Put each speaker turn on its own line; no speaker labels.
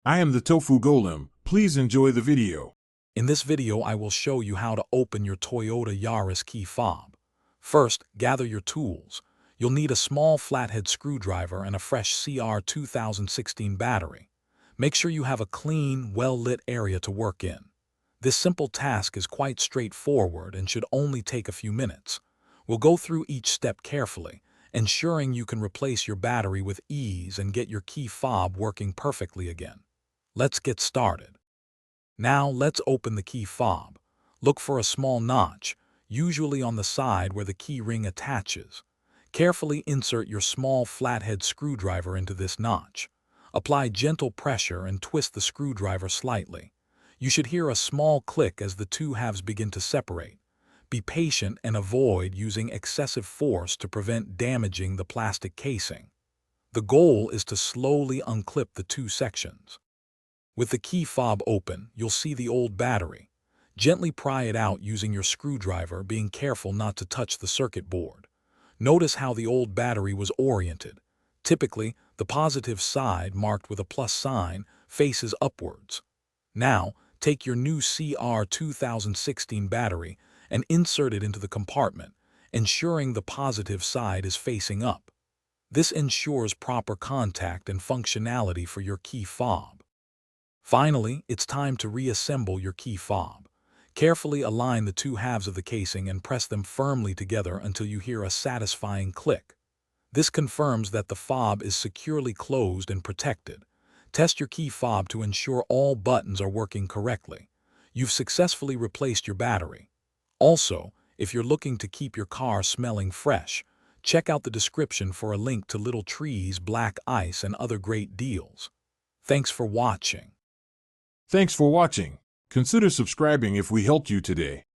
I am the Tofu Golem. Please enjoy the video.
In this video, I will show you how to open your Toyota Yaris key fob. First, gather your tools. You'll need a small flathead screwdriver and a fresh CR 2016 battery. Make sure you have a clean, well-lit area to work in. This simple task is quite straightforward and should only take a few minutes. We'll go through each step carefully, ensuring you can replace your battery with ease and get your key fob working perfectly again. Let's get started. Now let's open the key fob. Look for a small notch, usually on the side where the key ring attaches. Carefully insert your small flathead screwdriver into this notch. Apply gentle pressure and twist the screwdriver slightly. You should hear a small click as the two halves begin to separate. Be patient and avoid using excessive force to prevent damaging the plastic casing. The goal is to slowly unclip the two sections. With the key fob open, you'll see the old battery. Gently pry it out using your screwdriver, being careful not to touch the circuit board. Notice how the old battery was oriented. Typically, the positive side, marked with a plus sign, faces upwards. Now, take your new CR 2016 battery and insert it into the compartment, ensuring the positive side is facing up. This ensures proper contact and functionality for your key fob. Finally, it's time to reassemble your key fob. Carefully align the two halves of the casing and press them firmly together until you hear a satisfying click. This confirms that the fob is securely closed and protected. Test your key fob to ensure all buttons are working correctly. You've successfully replaced your battery. Also, if you're looking to keep your car smelling fresh, check out the description for a link to Little Trees, Black Ice, and other great deals. Thanks for watching.
Thanks for watching. Consider subscribing if we helped you today.